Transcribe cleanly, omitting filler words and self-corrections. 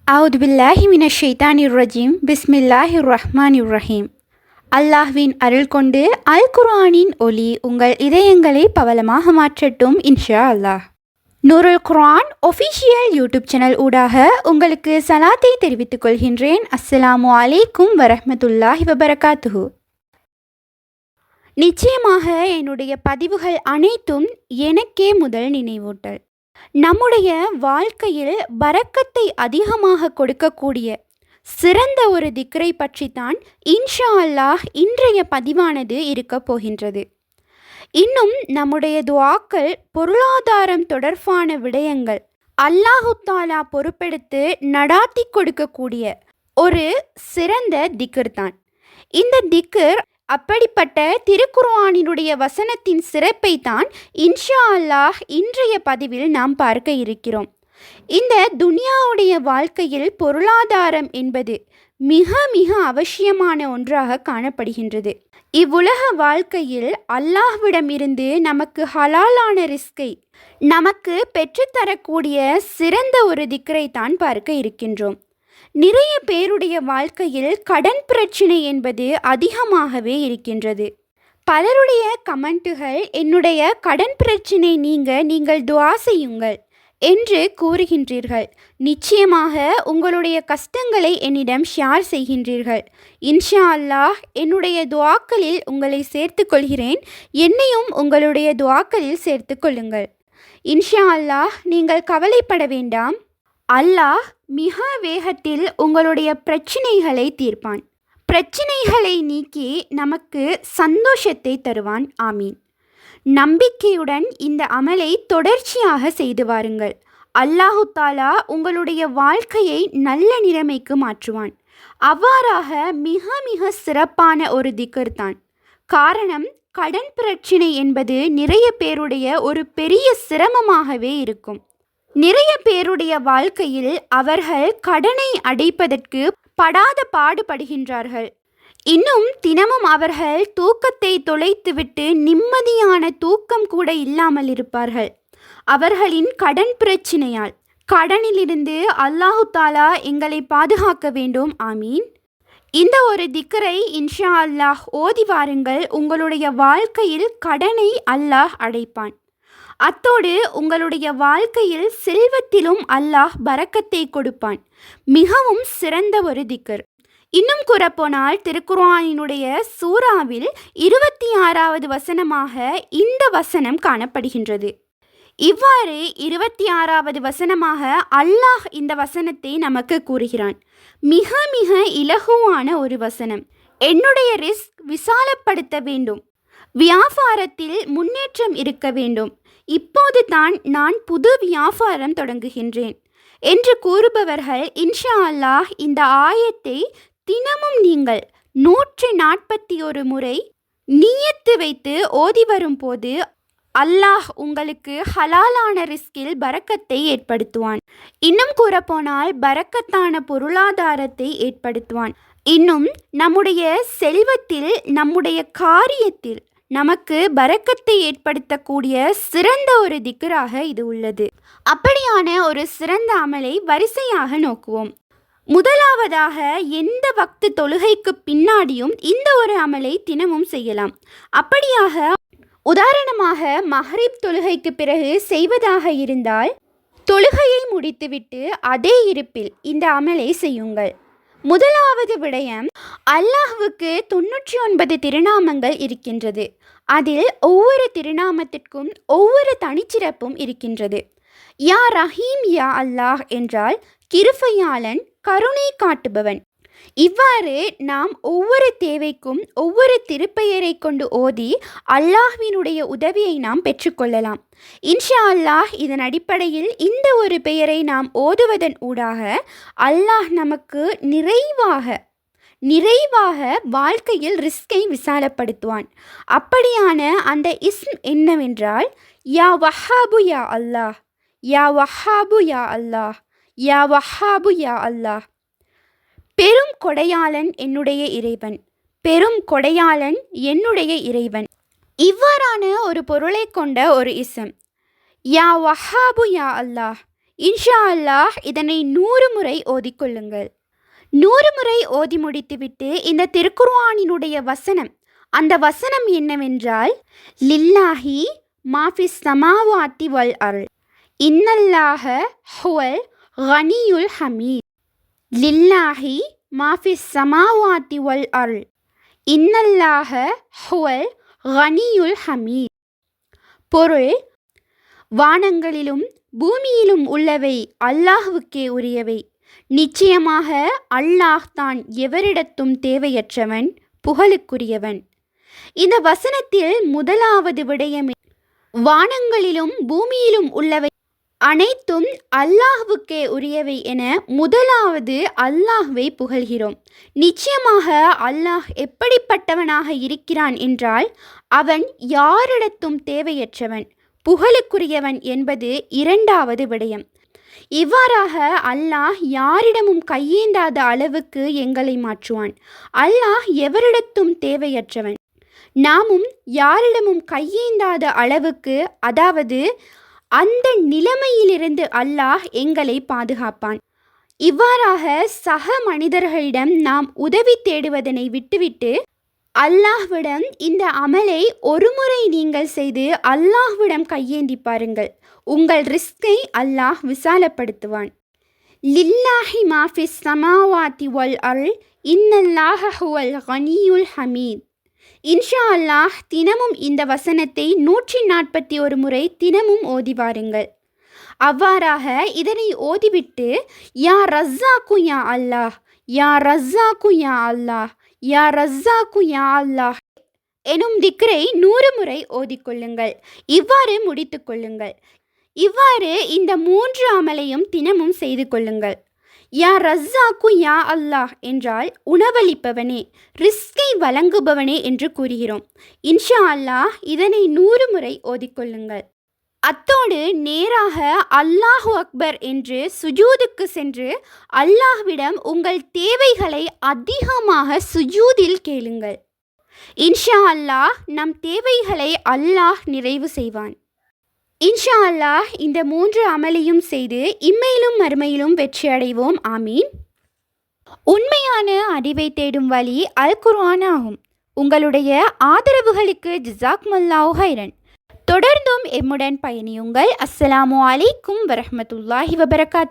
அவுது பில்லாஹி மினஷ் ஷைத்தானிர் ரஜீம் பிஸ்மில்லாஹிர் ரஹ்மானிர் ரஹீம். அல்லாஹ்வின் அருள் கொண்டு அல் குர்ஆனின் ஒளி உங்கள் இதயங்களை பவளமாக மாற்றட்டும் இன்ஷா அல்லாஹ். நூருல் குர்ஆன் ஒஃபிஷியல் யூடியூப் சேனல் ஊடாக உங்களுக்கு சலாத்தை தெரிவித்துக் கொள்கின்றேன். அஸ்ஸலாமு அலைக்கும் வரஹ்மத்துல்லாஹி வபரகாத்துஹு. நிச்சயமாக என்னுடைய பதிவுகள் அனைத்தும் எனக்கே முதல் நினைவூட்டல். நம்முடைய வாழ்க்கையில் பரக்கத்தை அதிகமாக கொடுக்கக்கூடிய சிறந்த ஒரு திக்ரை பற்றித்தான் இன்ஷா அல்லாஹ் இன்றைய பதிவானது இருக்க போகின்றது. இன்னும் நம்முடைய துஆக்கள் பொருளாதாரம் தொடர்பான விடயங்கள் அல்லாஹு தாலா பொறுப்பெடுத்து நடாத்தி கொடுக்கக்கூடிய ஒரு சிறந்த திக்ர் தான் இந்த திக்ர். அப்படிப்பட்ட திருக்குர்ஆனினுடைய வசனத்தின் சிறப்பை தான் இன்ஷா அல்லாஹ் இன்றைய பதிவில் நாம் பார்க்க இருக்கிறோம். இந்த துனியாவுடைய வாழ்க்கையில் பொருளாதாரம் என்பது மிக மிக அவசியமான ஒன்றாக காணப்படுகின்றது. இவ்வுலக வாழ்க்கையில் அல்லாஹ்விடமிருந்து நமக்கு ஹலாலான ரிஸ்கை நமக்கு பெற்றுத்தரக்கூடிய சிறந்த ஒரு திக்ரை தான் பார்க்க இருக்கின்றோம். நிறைய பேருடைய வாழ்க்கையில் கடன் பிரச்சனை என்பது அதிகமாகவே இருக்கின்றது. பலருடைய கமெண்ட்டுகள் என்னுடைய கடன் பிரச்சனை நீங்கள் துஆ செய்யுங்கள் என்று கூறுகின்றீர்கள். நிச்சயமாக உங்களுடைய கஷ்டங்களை என்னிடம் ஷேர் செய்கின்றீர்கள். இன்ஷா அல்லாஹ் என்னுடைய துஆக்களில் உங்களை சேர்த்து கொள்கிறேன். என்னையும் உங்களுடைய துஆக்களில் சேர்த்து கொள்ளுங்கள். இன்ஷா அல்லாஹ் நீங்கள் கவலைப்பட வேண்டாம். அல்லாஹ் மிக வேகத்தில் உங்களுடைய பிரச்சனைகளை தீர்ப்பான். பிரச்சனைகளை நீக்கி நமக்கு சந்தோஷத்தை தருவான். ஆமீன். நம்பிக்கையுடன் இந்த அமலை தொடர்ச்சியாக செய்து வாருங்கள். அல்லாஹு தாலா உங்களுடைய வாழ்க்கையை நல்ல நிலைமைக்கு மாற்றுவான். அவ்வாறாக மிக மிக சிறப்பான ஒரு திக்ர் தான். காரணம், கடன் பிரச்சனை என்பது நிறைய பேருடைய ஒரு பெரிய சிரமமாகவே இருக்கும். நிறைய பேருடைய வாழ்க்கையில் அவர்கள் கடனை அடைப்பதற்கு படாத பாடுபடுகின்றார்கள். இன்னும் தினமும் அவர்கள் தூக்கத்தை தொலைத்துவிட்டு நிம்மதியான தூக்கம் கூட இல்லாமல் இருப்பார்கள். அவர்களின் கடன் பிரச்சனையால். கடனிலிருந்து அல்லாஹு தாலா எங்களை பாதுகாக்க வேண்டும். ஆமீன். இந்த ஒரு திக்ரை இன்ஷா அல்லாஹ் ஓதி வாருங்கள். உங்களுடைய வாழ்க்கையில் கடனை அல்லாஹ் அடைப்பான். அத்தோடு உங்களுடைய வாழ்க்கையில் செல்வத்திலும் அல்லாஹ் பரக்கத்தை கொடுப்பான். மிகவும் சிறந்த ஒரு திக்ர். இன்னும் கூறப்போனால் திருக்குர்ஆனினுடைய சூறாவில் 26வது வசனமாக இந்த வசனம் காணப்படுகின்றது. இவ்வாறு 26வது வசனமாக அல்லாஹ் இந்த வசனத்தை நமக்கு கூறுகிறான். மிக மிக இலகுவான ஒரு வசனம். என்னுடைய ரிஸ்க் விசாலப்படுத்த வேண்டும், வியாபாரத்தில் முன்னேற்றம் இருக்க வேண்டும், இப்போது தான் நான் புது வியாபாரம் தொடங்குகின்றேன் என்று கூறுபவர்கள் இன்ஷா அல்லாஹ் இந்த ஆயத்தை தினமும் நீங்கள் 141 முறை நியத்து வைத்து ஓதி வரும் போது அல்லாஹ் உங்களுக்கு ஹலாலான ரிஸ்கில் பரக்கத்தை ஏற்படுத்துவான். இன்னும் கூறப்போனால் பரக்கத்தான பொருளாதாரத்தை ஏற்படுத்துவான். இன்னும் நம்முடைய செல்வத்தில், நம்முடைய காரியத்தில் நமக்கு பரக்கத்தை ஏற்படுத்தக்கூடிய சிறந்த ஒரு திக்ராக இது உள்ளது. அப்படியான ஒரு சிறந்த அமலை வரிசையாக நோக்குவோம். முதலாவதாக, எந்த வக்து தொழுகைக்கு பின்னாடியும் இந்த ஒரு அமலை தினமும் செய்யலாம். அப்படியாக உதாரணமாக மஹ்ரிப் தொழுகைக்கு பிறகு செய்வதாக இருந்தால் தொழுகையை முடித்துவிட்டு அதே இருப்பில் இந்த அமலை செய்யுங்கள். முதலாவது விடயம், அல்லாஹ்வுக்கு 99 திருநாமங்கள் இருக்கின்றது. அதில் ஒவ்வொரு திருநாமத்திற்கும் ஒவ்வொரு தனிச்சிறப்பும் இருக்கின்றது. யா ரஹீம் யா அல்லாஹ் என்றால் கிருபையாளன், கருணை காட்டுபவன். இவ்வாறு நாம் ஒவ்வொரு தேவைக்கும் ஒவ்வொரு திருப்பெயரை கொண்டு ஓதி அல்லாஹ்வினுடைய உதவியை நாம் பெற்றுக்கொள்ளலாம். இன்ஷா அல்லாஹ் இதன் அடிப்படையில் இந்த ஒரு பெயரை நாம் ஓதுவதன் ஊடாக அல்லாஹ் நமக்கு நிறைவாக வாழ்க்கையில் ரிஸ்கை விசாலப்படுத்துவான். அப்படியான அந்த இஸ்ம் என்னவென்றால் யா வஹாபு யா அல்லாஹ், யா வஹாபு யா அல்லாஹ், யா வஹாபு யா அல்லாஹ். பெரும் கொடையாளன் என்னுடைய இறைவன், பெரும் கொடையாளன் என்னுடைய இறைவன். இவ்வாறான ஒரு பொருளை கொண்ட ஒரு இஸ்ம் யா வஹாபு யா அல்லாஹ், இன்ஷா அல்லாஹ் இதனை 100 முறை ஓதிக்கொள்ளுங்கள். 100 முறை ஓதி முடித்துவிட்டு இந்த திருக்குர்ஆனினுடைய வசனம், அந்த வசனம் என்னவென்றால், லில்லாஹி மாஃபிஸ் சமாவாத்தி வல் அர்ள் இன்னல்லாஹ ஹுவல் கனியுல் ஹமீத். லில்லாஹி மாஃபிஸ் சமாவாத்தி வல் அர்ள் இன்னல்லாஹ ஹுவல் கனியுல் ஹமீத். பொருள்: வானங்களிலும் பூமியிலும் உள்ளவை அல்லாஹ்வுக்கே உரியவை. நிச்சயமாக அல்லாஹ் தான் எவரிடத்தும் தேவையற்றவன், புகழுக்குரியவன். இந்த வசனத்தில் முதலாவது விடயமே, வானங்களிலும் பூமியிலும் உள்ளவை அனைத்தும் அல்லாஹ்வுக்கே உரியவை என முதலாவது அல்லாஹ்வை புகழ்கிறோம். நிச்சயமாக அல்லாஹ் எப்படிப்பட்டவனாக இருக்கிறான் என்றால், அவன் யாரிடத்தும் தேவையற்றவன், புகழுக்குரியவன் என்பது இரண்டாவது விடயம். இவ்வாறாக அல்லாஹ் யாரிடமும் கையேந்தாத அளவுக்கு எங்களை மாற்றுவான். அல்லாஹ் எவரிடத்தும் தேவையற்றவன். நாமும் யாரிடமும் கையேந்தாத அளவுக்கு, அதாவது அந்த நிலைமையிலிருந்து அல்லாஹ் எங்களை பாதுகாப்பான். இவ்வாறாக சக மனிதர்களிடம் நாம் உதவி தேடுவதனை விட்டுவிட்டு அல்லாஹ்விடம் இந்த அமலை ஒருமுறை நீங்கள் செய்து அல்லாஹ்விடம் கையேந்தி பாருங்கள். உங்கள் ரிஸ்கை அல்லாஹ் விசாலப்படுத்துவான். லில்லாஹி மாஃபிஸ் சமாவாத்தி வல் அர்ள் இன்னல்லாஹ ஹுவல் கனியுல் ஹமீத். இன்ஷா அல்லாஹ் தினமும் இந்த வசனத்தை 141 முறை தினமும் ஓதி வாருங்கள். அவ்வாறாக இதனை ஓதிவிட்டு யா ரஸ்ஸாக்கு யா அல்லாஹ், யா ரஸ்ஸாக்கு யா அல்லாஹ், யா ரஸ்ஸாக்கு யா அல்லாஹ் எனும் திக்ரை 100 முறை ஓதிக்கொள்ளுங்கள். இவ்வாறு முடித்து கொள்ளுங்கள். இவ்வாறு இந்த 3 அமலையும் தினமும் செய்து கொள்ளுங்கள். யா ரஸ்ஸாக்கு யா அல்லாஹ் என்றால் உணவளிப்பவனே, ரிஸ்கை வழங்குபவனே என்று கூறுகிறோம். இன்ஷா அல்லாஹ் இதனை 100 முறை ஓதிக்கொள்ளுங்கள். அத்தோடு நேராக அல்லாஹு அக்பர் என்று சுஜூதுக்கு சென்று அல்லாஹ்விடம் உங்கள் தேவைகளை அதிகமாக சுஜூதில் கேளுங்கள். இன்ஷா அல்லாஹ் நம் தேவைகளை அல்லாஹ் நிறைவு செய்வான். இன்ஷா அல்லாஹ் இந்த 3 அமலையும் செய்து இம்மையிலும் மறுமையிலும் வெற்றி அடைவோம். ஆமீன். உண்மையான அறிவை தேடும் வழி அல் குர்ஆன் ஆகும். உங்களுடைய ஆதரவுகளுக்கு ஜஸாக்முல்லாஹு ஹைரன். தொடர்ந்தும் எம்முடன் பயணியுங்கள். அஸ்ஸலாமு அலைக்கும் வரஹ்மத்துல்லாஹி வபரகாத்துஹு.